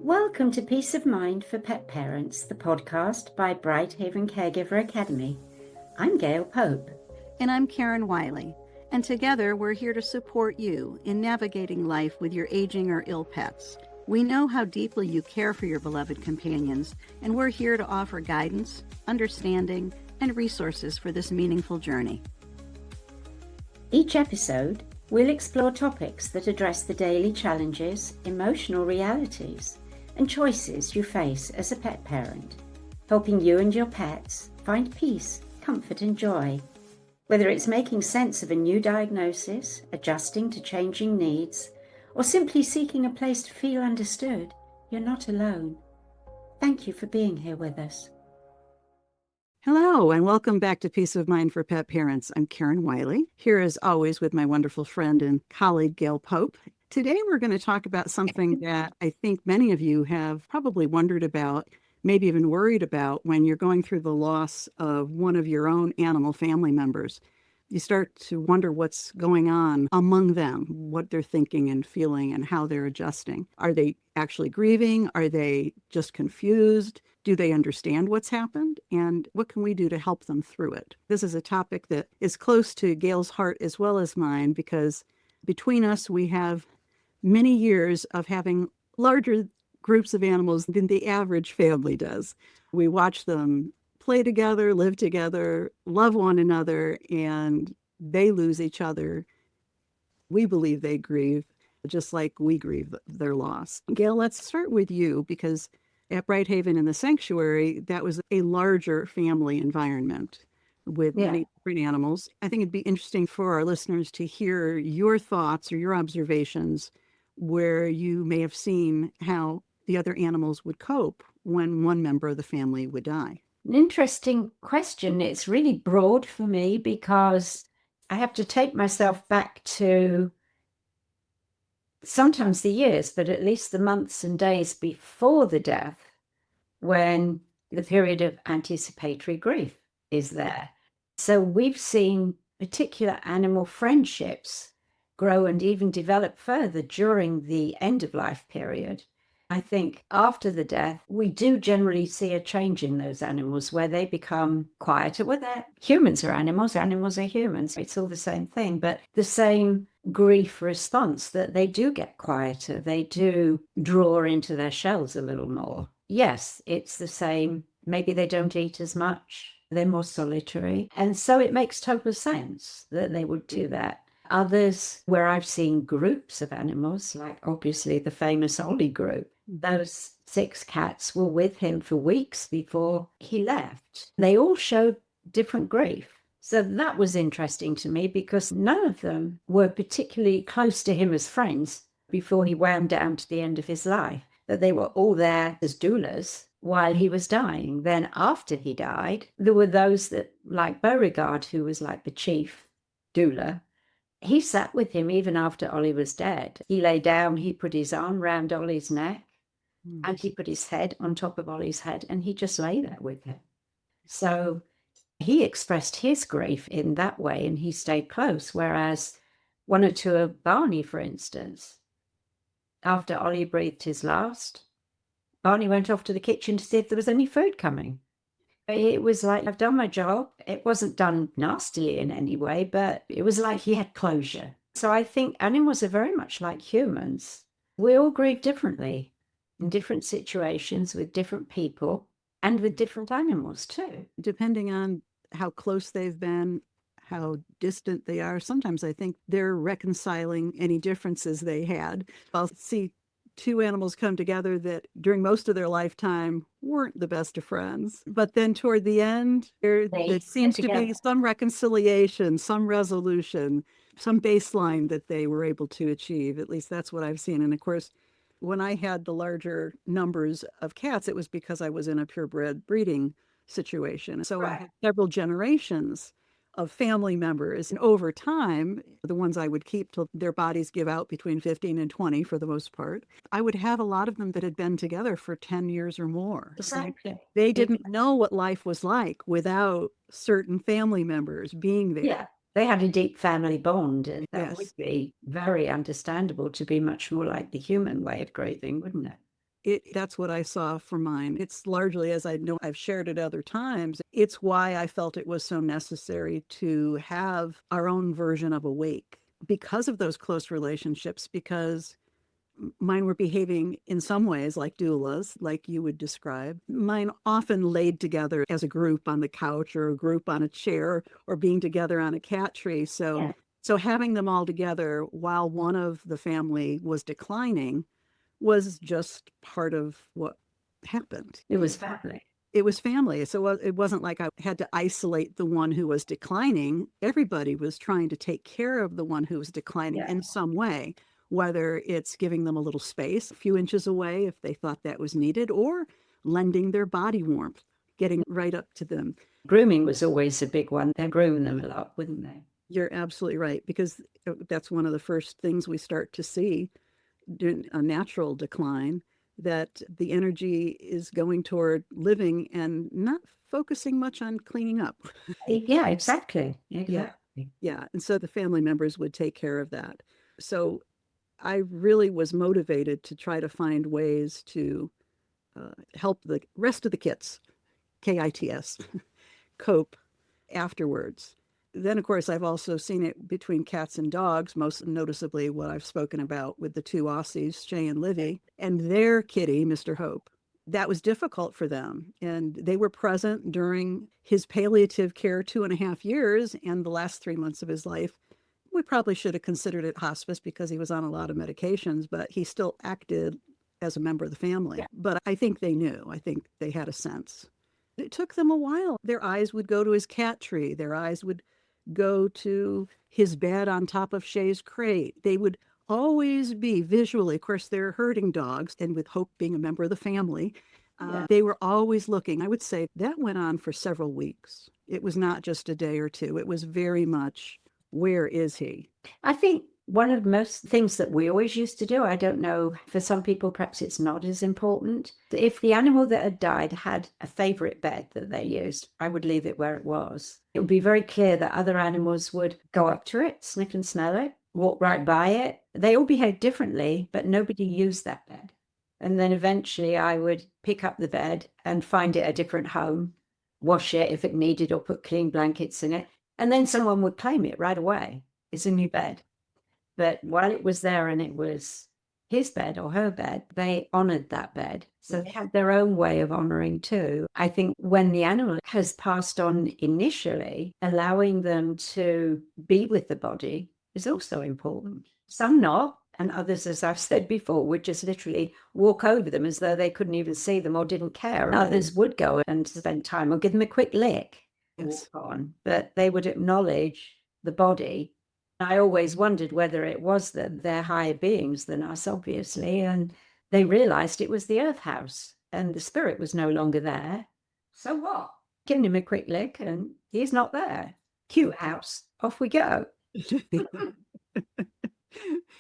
Welcome to Peace of Mind for Pet Parents, the podcast by BrightHaven Caregiver Academy. I'm Gail Pope. And I'm Karen Wylie. And together we're here to support you in navigating life with your aging or ill pets. We know how deeply you care for your beloved companions, and we're here to offer guidance, understanding, and resources for this meaningful journey. Each episode, we'll explore topics that address the daily challenges, emotional realities, and choices you face as a pet parent, helping you and your pets find peace, comfort, and joy. Whether it's making sense of a new diagnosis, adjusting to changing needs, or simply seeking a place to feel understood, you're not alone. Thank you for being here with us. Hello, and welcome back to Peace of Mind for Pet Parents. I'm Karen Wylie, here as always with my wonderful friend and colleague, Gail Pope. Today, we're going to talk about something that I think many of you have probably wondered about, maybe even worried about when you're going through the loss of one of your own animal family members. You start to wonder what's going on among them, what they're thinking and feeling and how they're adjusting. Are they actually grieving? Are they just confused? Do they understand what's happened? And what can we do to help them through it? This is a topic that is close to Gail's heart as well as mine, because between us, we have many years of having larger groups of animals than the average family does. We watch them play together, live together, love one another, and they lose each other. We believe they grieve just like we grieve their loss. Gail, let's start with you, because at BrightHaven in the sanctuary, that was a larger family environment with many different animals. I think it'd be interesting for our listeners to hear your thoughts or your observations where you may have seen how the other animals would cope when one member of the family would die. An interesting question. It's really broad for me because I have to take myself back to sometimes the years, but at least the months and days before the death, when the period of anticipatory grief is there. So we've seen particular animal friendships grow and even develop further during the end of life period. I think after the death, we do generally see a change in those animals where they become quieter. Well, humans are animals, animals are humans. It's all the same thing, but the same grief response, that they do get quieter. They do draw into their shells a little more. Yes, it's the same. Maybe they don't eat as much. They're more solitary. And so it makes total sense that they would do that. Others, where I've seen groups of animals, like obviously the famous Ollie group, those 6 cats were with him for weeks before he left. They all showed different grief. So that was interesting to me because none of them were particularly close to him as friends before he wound down to the end of his life. That they were all there as doulas while he was dying. Then after he died, there were those that, like Beauregard, who was like the chief doula, he sat with him even after Ollie was dead. He lay down, he put his arm round Ollie's neck, and he put his head on top of Ollie's head, and he just lay there with him. So he expressed his grief in that way, and he stayed close, whereas one or two of Barney, for instance, after Ollie breathed his last, Barney went off to the kitchen to see if there was any food coming. It was like, I've done my job. It wasn't done nastily in any way, but it was like he had closure. So I think animals are very much like humans. We all grieve differently in different situations with different people and with different animals too. Depending on how close they've been, how distant they are, sometimes I think they're reconciling any differences they had. I'll see 2 animals come together that during most of their lifetime weren't the best of friends. But then toward the end, there seems to be some reconciliation, some resolution, some baseline that they were able to achieve. At least that's what I've seen. And of course, when I had the larger numbers of cats, it was because I was in a purebred breeding situation. So I had several generations of family members. And over time, the ones I would keep till their bodies give out between 15 and 20 for the most part, I would have a lot of them that had been together for 10 years or more. Exactly. They didn't know what life was like without certain family members being there. Yeah, they had a deep family bond, and that would be very understandable to be much more like the human way of grieving, wouldn't it? That's what I saw for mine. It's largely, as I know I've shared it other times, it's why I felt it was so necessary to have our own version of awake because of those close relationships, because mine were behaving in some ways like doulas, like you would describe. Mine often laid together as a group on the couch or a group on a chair or being together on a cat tree. So having them all together while one of the family was declining was just part of what happened. It was family. It was family. So it wasn't like I had to isolate the one who was declining. Everybody was trying to take care of the one who was declining in some way, whether it's giving them a little space, a few inches away if they thought that was needed, or lending their body warmth, getting right up to them. Grooming was always a big one. They're grooming them a lot, wouldn't they? You're absolutely right, because that's one of the first things we start to see during a natural decline, that the energy is going toward living and not focusing much on cleaning up. Yeah, exactly. Exactly. Yeah. And so the family members would take care of that. So I really was motivated to try to find ways to help the rest of the kits, KITS, cope afterwards. Then, of course, I've also seen it between cats and dogs, most noticeably what I've spoken about with the two Aussies, Chey and Livy, and their kitty, Mr. Hope. That was difficult for them. And they were present during his palliative care 2.5 years and the last 3 months of his life. We probably should have considered it hospice because he was on a lot of medications, but he still acted as a member of the family. Yeah. But I think they knew. I think they had a sense. It took them a while. Their eyes would go to his cat tree. Their eyes would go to his bed on top of Chey's crate. They would always be visually, of course, they're herding dogs, and with Hope being a member of the family, they were always looking. I would say that went on for several weeks. It was not just a day or two. It was very much, where is he? I think one of the most things that we always used to do, I don't know, for some people, perhaps it's not as important. If the animal that had died had a favorite bed that they used, I would leave it where it was. It would be very clear that other animals would go up to it, sniff and smell it, walk right by it. They all behaved differently, but nobody used that bed. And then eventually I would pick up the bed and find it a different home, wash it if it needed, or put clean blankets in it. And then someone would claim it right away. It's a new bed. But while it was there and it was his bed or her bed, they honored that bed. So they had their own way of honoring too. I think when the animal has passed on initially, allowing them to be with the body is also important. Some not, and others, as I've said before, would just literally walk over them as though they couldn't even see them or didn't care. And others would go and spend time or give them a quick lick, walk on, but they would acknowledge the body. I always wondered whether it was that they're higher beings than us, obviously, and they realized it was the earth house and the spirit was no longer there. So what? Giving him a quick lick and he's not there. Cute house. Off we go.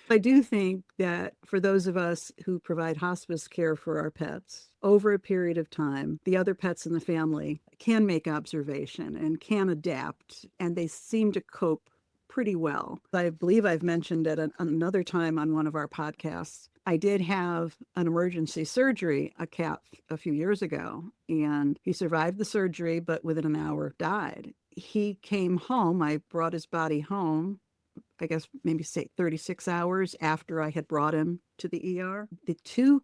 I do think that for those of us who provide hospice care for our pets, over a period of time, the other pets in the family can make observation and can adapt, and they seem to cope pretty well. I believe I've mentioned at another time on one of our podcasts, I did have an emergency surgery, a cat, a few years ago, and he survived the surgery, but within an hour died. He came home. I brought his body home, I guess maybe say 36 hours after I had brought him to the ER. The two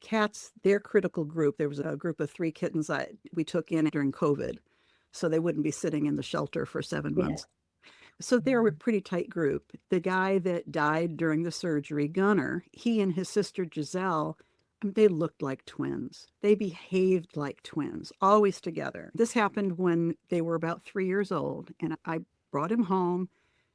cats, their critical group, there was a group of 3 kittens we took in during COVID, so they wouldn't be sitting in the shelter for 7 months. So they were a pretty tight group. The guy that died during the surgery, Gunnar, he and his sister Giselle, they looked like twins. They behaved like twins, always together. This happened when they were about 3 years old, and I brought him home,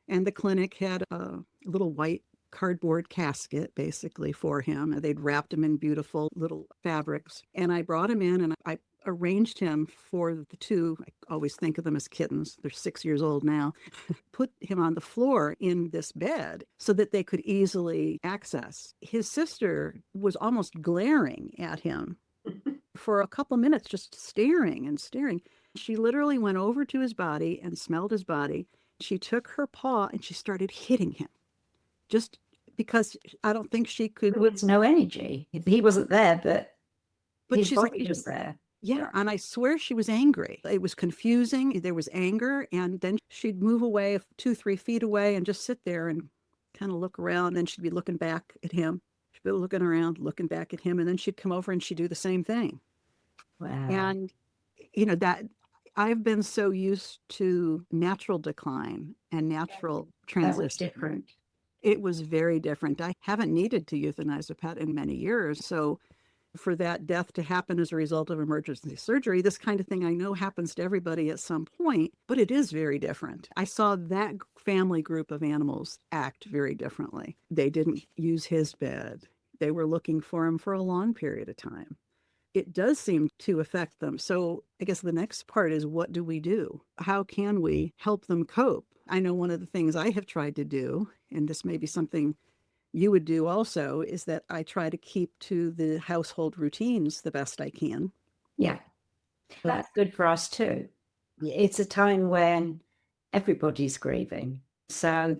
and the clinic had a little white cardboard casket basically for him. They'd wrapped him in beautiful little fabrics, and I brought him in and I arranged him for the two. I always think of them as kittens. They're 6 years old now. Put him on the floor in this bed so that they could easily access. His sister was almost glaring at him for a couple minutes, just staring and staring. She literally went over to his body and smelled his body. She took her paw and she started hitting him, just because I don't think she could. There was no energy. He wasn't there, but his she's like, body was there. yeah. And I swear she was angry. It was confusing. There was anger. And then she'd move away 2-3 feet away and just sit there and kind of look around. Then she'd be looking back at him. She'd be looking around, looking back at him. And then she'd come over and she'd do the same thing. Wow. And, that I've been so used to natural decline and natural That was transition. different. It was very different. I haven't needed to euthanize a pet in many years. So for that death to happen as a result of emergency surgery, this kind of thing I know happens to everybody at some point, but it is very different. I saw that family group of animals act very differently. They didn't use his bed. They were looking for him for a long period of time. It does seem to affect them. So I guess the next part is, what do we do? How can we help them cope? I know one of the things I have tried to do, and this may be something you would do also, is that I try to keep to the household routines the best I can. Yeah, that's good for us too. It's a time when everybody's grieving. So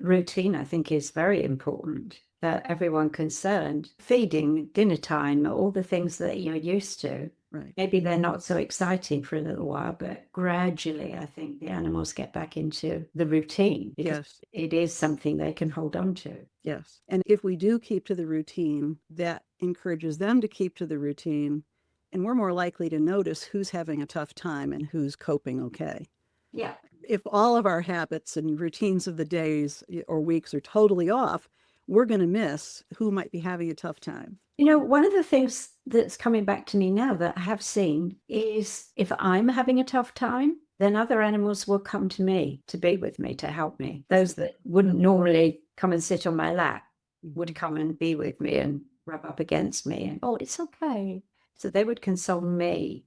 routine, I think, is very important for everyone concerned. Feeding, dinner time, all the things that you're used to. Right. Maybe they're not so exciting for a little while, but gradually I think the animals get back into the routine. Yes. It is something they can hold on to. Yes. And if we do keep to the routine, that encourages them to keep to the routine. And we're more likely to notice who's having a tough time and who's coping okay. Yeah. If all of our habits and routines of the days or weeks are totally off, we're going to miss who might be having a tough time. One of the things that's coming back to me now that I have seen is, if I'm having a tough time, then other animals will come to me to be with me, to help me. Those that wouldn't normally come and sit on my lap would come and be with me and rub up against me. And, oh, it's okay. So they would console me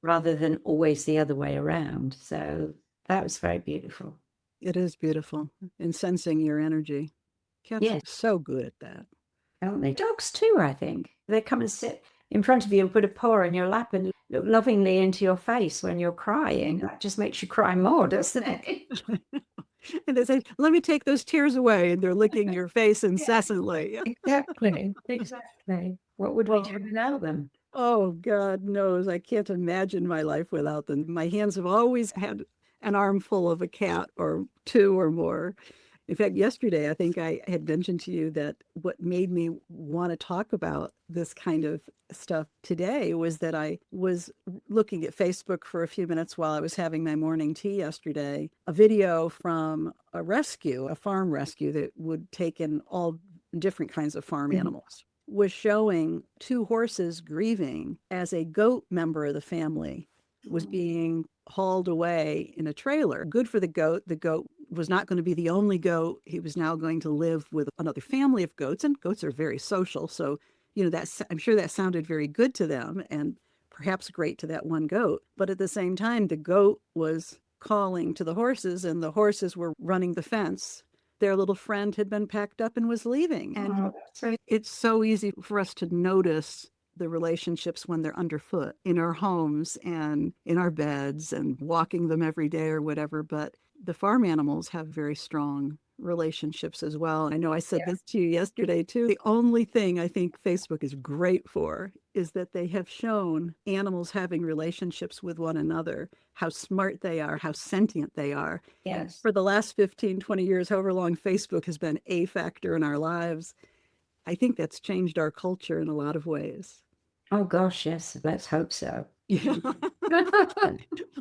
rather than always the other way around. So that was very beautiful. It is beautiful. And sensing your energy. Cats are so good at that. Aren't they? Dogs too, I think. They come and sit in front of you and put a paw in your lap and look lovingly into your face when you're crying. That just makes you cry more, doesn't it? And they say, let me take those tears away. And they're licking your face incessantly. Exactly. Exactly. What would we do without them? Oh, God knows. I can't imagine my life without them. My hands have always had an armful of a cat or two or more. In fact, yesterday, I think I had mentioned to you that what made me want to talk about this kind of stuff today was that I was looking at Facebook for a few minutes while I was having my morning tea yesterday, a video from a farm rescue that would take in all different kinds of farm animals, was showing 2 horses grieving as a goat member of the family was being hauled away in a trailer. Good for the goat. The goat was not going to be the only goat. He was now going to live with another family of goats, and goats are very social. So, I'm sure that sounded very good to them and perhaps great to that one goat. But at the same time, the goat was calling to the horses and the horses were running the fence. Their little friend had been packed up and was leaving. And it's so easy for us to notice the relationships when they're underfoot in our homes and in our beds and walking them every day or whatever. But the farm animals have very strong relationships as well. And I know I said this to you yesterday too. The only thing I think Facebook is great for is that they have shown animals having relationships with one another, how smart they are, how sentient they are. Yes. For the last 15, 20 years, however long Facebook has been a factor in our lives, I think that's changed our culture in a lot of ways. Oh, gosh, yes. Let's hope so. Yeah.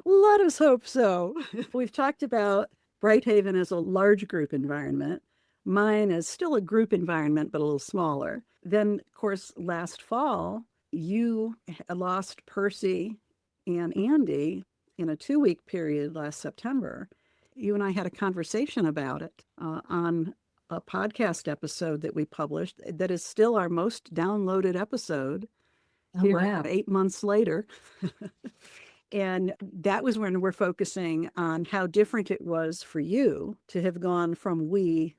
Let us hope so. We've talked about BrightHaven as a large group environment. Mine is still a group environment, but a little smaller. Then, of course, last fall, you lost Percy and Andy in a 2-week period last September. You and I had a conversation about it on a podcast episode that we published that is still our most downloaded episode. Oh, wow. 8 months later. And that was when we're focusing on how different it was for you to have gone from we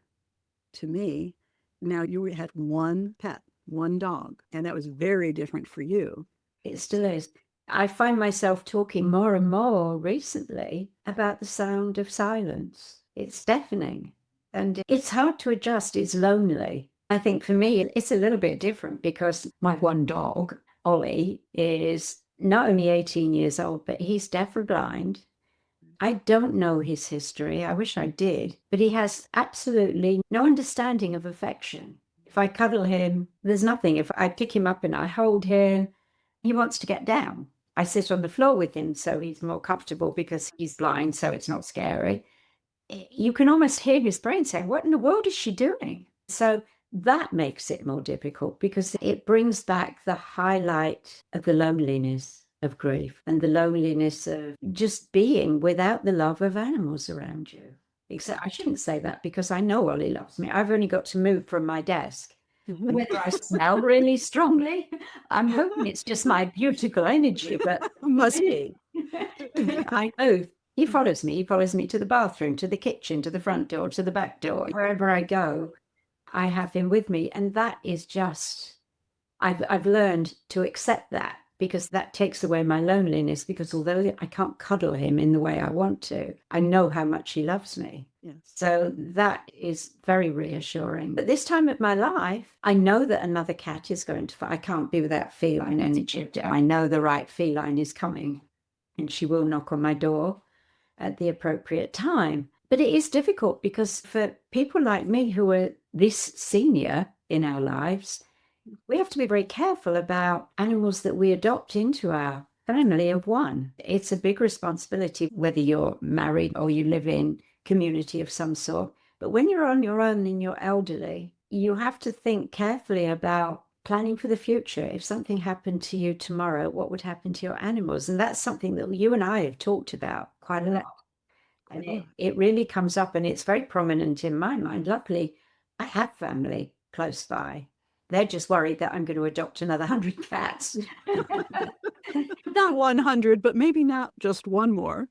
to me. Now you had one pet, one dog, and that was very different for you. It still is. I find myself talking more and more recently about the sound of silence. It's deafening. And it's hard to adjust. It's lonely. I think for me, it's a little bit different because my one dog, Ollie, is not only 18 years old, but he's deaf or blind. I don't know his history. I wish I did, but he has absolutely no understanding of affection. If I cuddle him, there's nothing. If I pick him up and I hold him, he wants to get down. I sit on the floor with him so he's more comfortable because he's blind, so it's not scary. You can almost hear his brain saying, "What in the world is she doing?" So that makes it more difficult because it brings back the highlight of the loneliness of grief and the loneliness of just being without the love of animals around you. Except I shouldn't say that because I know Ollie loves me. I've only got to move from my desk. Whether I smell really strongly, I'm hoping it's just my beautiful energy, but Must really, I move. He follows me. He follows me to the bathroom, to the kitchen, to the front door, to the back door. Wherever I go, I have him with me. And that is just, I've learned to accept that because that takes away my loneliness. Because although I can't cuddle him in the way I want to, I know how much he loves me. Yes. So that is very reassuring. But this time of my life, I know that another cat is going to, I can't be without feline energy. I know the right feline is coming and she will knock on my door at the appropriate time. But it is difficult because for people like me who are this senior in our lives, we have to be very careful about animals that we adopt into our family of one. It's a big responsibility, whether you're married or you live in community of some sort. But when you're on your own and you're elderly, you have to think carefully about planning for the future. If something happened to you tomorrow, what would happen to your animals? And that's something that you and I have talked about quite a lot. And it really comes up and it's very prominent in my mind. Luckily, I have family close by. They're just worried that I'm going to adopt another 100 cats. Not 100, but maybe not just one more.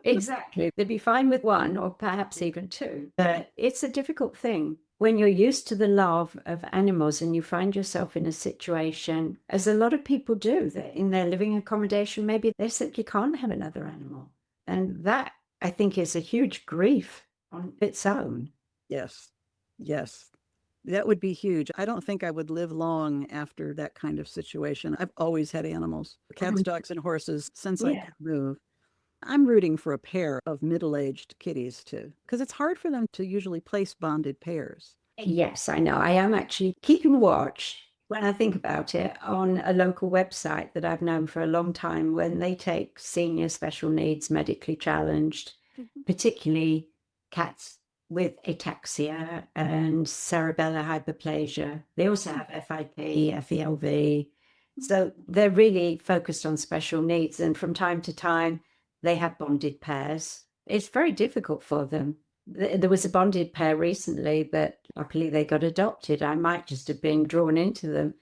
Exactly. They'd be fine with one or perhaps even two. But it's a difficult thing when you're used to the love of animals and you find yourself in a situation, as a lot of people do, that in their living accommodation, maybe they simply can't have another animal. And that, I think, is a huge grief on its own. Yes. Yes. That would be huge. I don't think I would live long after that kind of situation. I've always had animals, cats, dogs, and horses since I could move. I'm rooting for a pair of middle-aged kitties too, because it's hard for them to usually place bonded pairs. Yes, I know. I am actually keeping watch when I think about it on a local website that I've known for a long time when they take senior special needs, medically challenged, particularly cats with ataxia and cerebellar hyperplasia. They also have FIP, FELV. So they're really focused on special needs. And from time to time, they have bonded pairs. It's very difficult for them. There was a bonded pair recently, but luckily they got adopted. I might just have been drawn into them.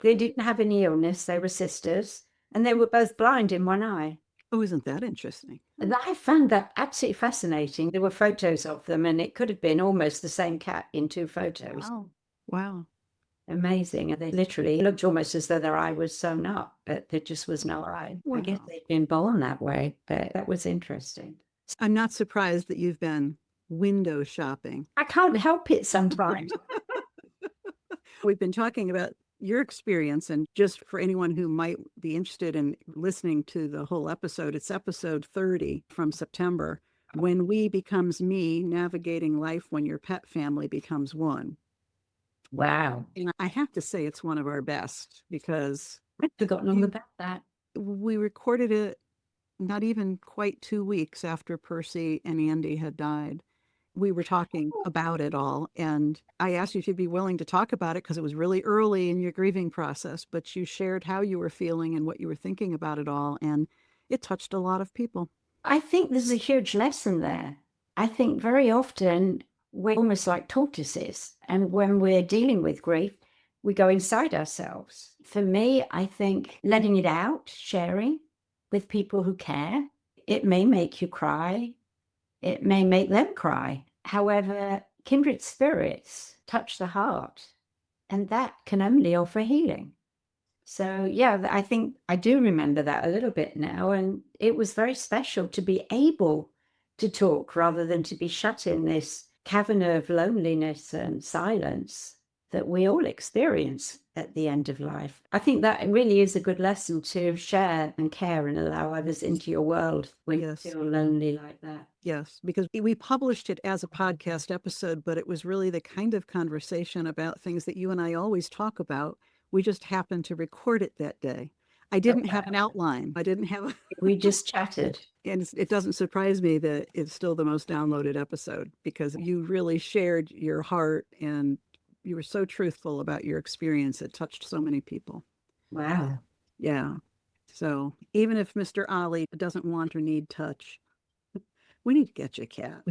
They didn't have any illness. They were sisters, and they were both blind in one eye. Oh, isn't that interesting? I found that absolutely fascinating. There were photos of them, and it could have been almost the same cat in two photos. Wow. Wow. Amazing. And they literally looked almost as though their eye was sewn up, but there just was no eye. I guess they'd been born that way, but that was interesting. I'm not surprised that you've been window shopping. I can't help it sometimes. We've been talking about your experience, and just for anyone who might be interested in listening to the whole episode, it's episode 30 from September, When We Becomes Me, Navigating Life When Your Pet Family Becomes One. Wow. And I have to say it's one of our best because I'd forgotten all about that. we recorded it not even quite 2 weeks after Percy and Andy had died. We were talking about it all, and I asked you if you'd be willing to talk about it because it was really early in your grieving process, but you shared how you were feeling and what you were thinking about it all, and it touched a lot of people. I think there's a huge lesson there. I think very often we're almost like tortoises, and when we're dealing with grief, we go inside ourselves. For me, I think letting it out, sharing with people who care, it may make you cry. It may make them cry. However, kindred spirits touch the heart, and that can only offer healing. So, yeah, I think I do remember that a little bit now, and it was very special to be able to talk rather than to be shut in this cavern of loneliness and silence that we all experience at the end of life. I think that really is a good lesson to share and care and allow others into your world when you feel lonely like that. Yes, because we published it as a podcast episode, but it was really the kind of conversation about things that you and I always talk about. We just happened to record it that day. I didn't have an outline. I didn't have We just chatted. And it doesn't surprise me that it's still the most downloaded episode, because you really shared your heart and you were so truthful about your experience. It touched so many people. Wow. Yeah. So even if Mr. Ollie doesn't want or need touch, we need to get you a cat.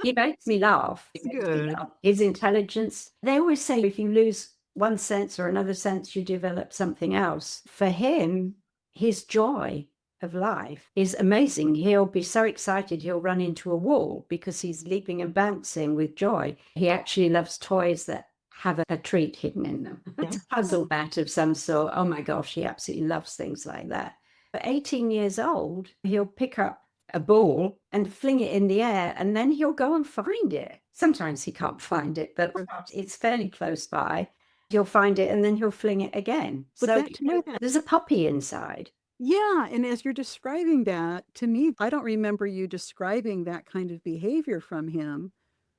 He makes me laugh. Good. His intelligence. They always say if you lose one sense or another sense, you develop something else. For him, his joy of life is amazing. He'll be so excited he'll run into a wall because he's leaping and bouncing with joy. He actually loves toys that have a treat hidden in them. It's a puzzle mat of some sort. Oh my gosh, he absolutely loves things like that. At 18 years old, he'll pick up a ball and fling it in the air, and then he'll go and find it. Sometimes he can't find it, but it's fairly close by. He'll find it and then he'll fling it again. But So there's a puppy inside. Yeah. And as you're describing that to me, I don't remember you describing that kind of behavior from him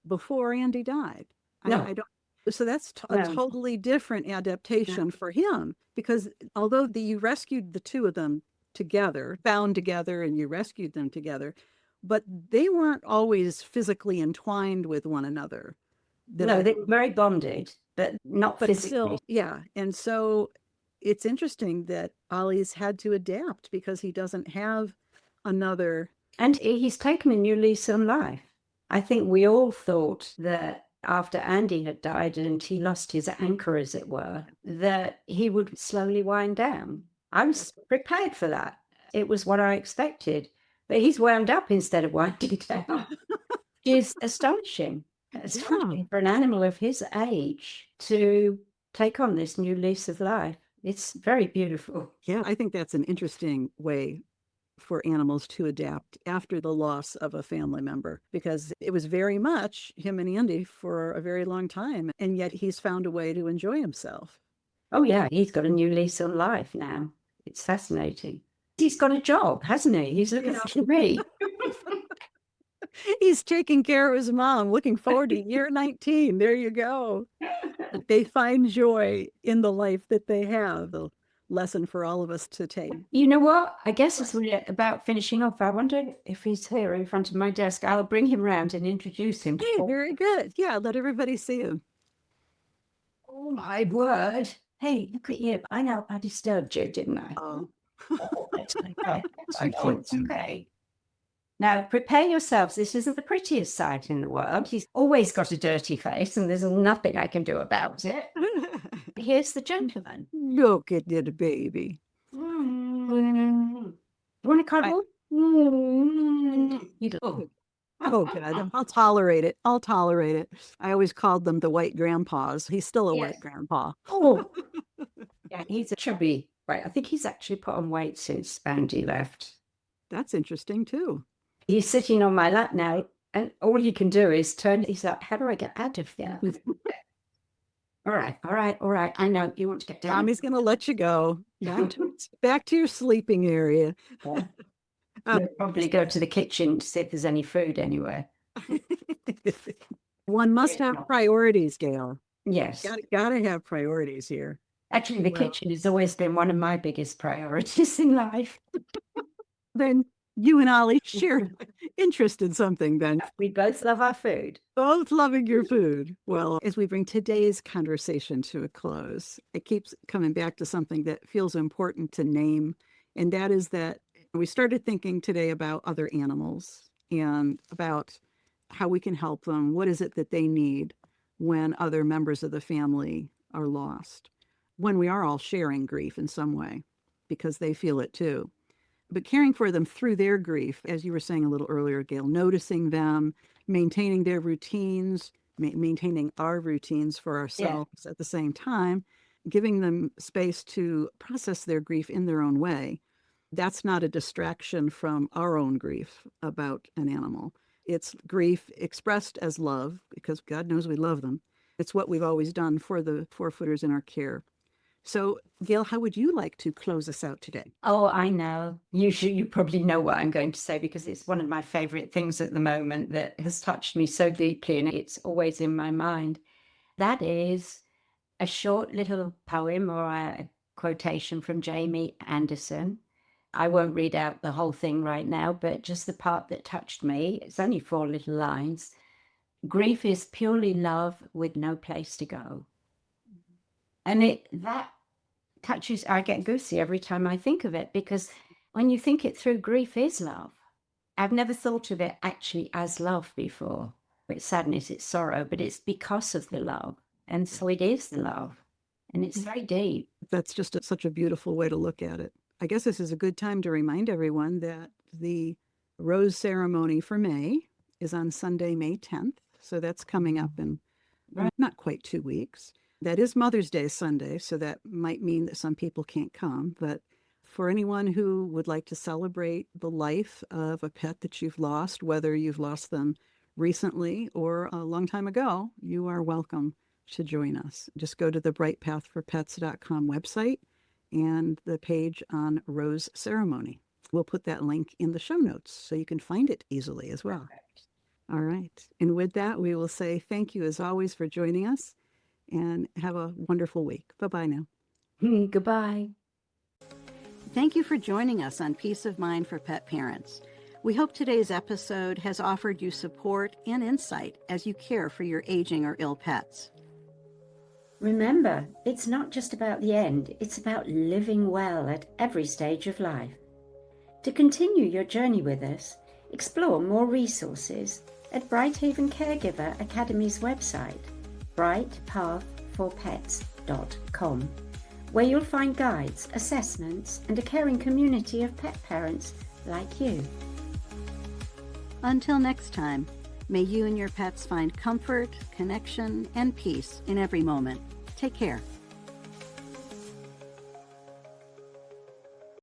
before Andy died. No. I don't. So that's a totally different adaptation for him, because although you rescued the two of them together, bound together, and you rescued them together, but they weren't always physically entwined with one another. No, they were very bonded, but not physically. Still, yeah. And so it's interesting that Ollie's had to adapt because he doesn't have another. And he's taken a new lease on life. I think we all thought that after Andy had died and he lost his anchor, as it were, that he would slowly wind down. I was prepared for that. It was what I expected. But he's wound up instead of winding down. It's astonishing. Especially for an animal of his age to take on this new lease of life. It's very beautiful. Yeah, I think that's an interesting way for animals to adapt after the loss of a family member, because it was very much him and Andy for a very long time, and yet he's found a way to enjoy himself. Oh yeah, he's got a new lease on life now. It's fascinating. He's got a job, hasn't he? He's looking after me. He's taking care of his mom, looking forward to year 19. There you go. They find joy in the life that they have. The lesson for all of us to take. You know what? I guess it's about finishing off. I wonder if he's here in front of my desk. I'll bring him round and introduce him. Hey, very good. Yeah, let everybody see him. Oh my word. Hey, look at you. I know I disturbed you, didn't I? Oh. That's okay. It's okay. Now, prepare yourselves. This isn't the prettiest sight in the world. He's always got a dirty face, and there's nothing I can do about it. Here's the gentleman. Look at the baby. You want to cuddle? Oh, God. I'll tolerate it. I'll tolerate it. I always called them the white grandpas. He's still a white grandpa. Oh, yeah, he's a chubby. Right. I think he's actually put on weight since Andy left. That's interesting, too. He's sitting on my lap now, and all he can do is turn. He's like, how do I get out of here? All right. I know you want to get down. Tommy's going to let you go. Back to your sleeping area. Yeah. We'll probably go to the kitchen to see if there's any food anywhere. One must have priorities, Gail. Yes. Gotta have priorities here. Actually, the kitchen has always been one of my biggest priorities in life. Then you and Ollie share interest in something then. We both love our food. Both loving your food. Well, as we bring today's conversation to a close, it keeps coming back to something that feels important to name. And that is that we started thinking today about other animals and about how we can help them. What is it that they need when other members of the family are lost? When we are all sharing grief in some way, because they feel it too. But caring for them through their grief, as you were saying a little earlier, Gail, noticing them, maintaining their routines, maintaining our routines for ourselves at the same time, giving them space to process their grief in their own way. That's not a distraction from our own grief about an animal. It's grief expressed as love, because God knows we love them. It's what we've always done for the four-footers in our care. So, Gail, how would you like to close us out today? Oh, I know. You probably know what I'm going to say, because it's one of my favorite things at the moment that has touched me so deeply, and it's always in my mind. That is a short little poem or a quotation from Jamie Anderson. I won't read out the whole thing right now, but just the part that touched me. It's only 4 little lines. Grief is purely love with no place to go. And that touches, I get goosey every time I think of it, because when you think it through, grief is love. I've never thought of it actually as love before. It's sadness, it's sorrow, but it's because of the love. And so it is the love. And it's very deep. That's just such a beautiful way to look at it. I guess this is a good time to remind everyone that the rose ceremony for May is on Sunday, May 10th. So that's coming up in not quite 2 weeks. That is Mother's Day Sunday, so that might mean that some people can't come. But for anyone who would like to celebrate the life of a pet that you've lost, whether you've lost them recently or a long time ago, you are welcome to join us. Just go to the brightpathforpets.com website and the page on Rose Ceremony. We'll put that link in the show notes so you can find it easily as well. Perfect. All right. And with that, we will say thank you as always for joining us, and have a wonderful week. Bye-bye now. Goodbye. Thank you for joining us on Peace of Mind for Pet Parents. We hope today's episode has offered you support and insight as you care for your aging or ill pets. Remember, it's not just about the end, it's about living well at every stage of life. To continue your journey with us, explore more resources at BrightHaven Caregiver Academy's website, brightpathforpets.com, where you'll find guides, assessments, and a caring community of pet parents like you. Until next time, may you and your pets find comfort, connection, and peace in every moment. Take care.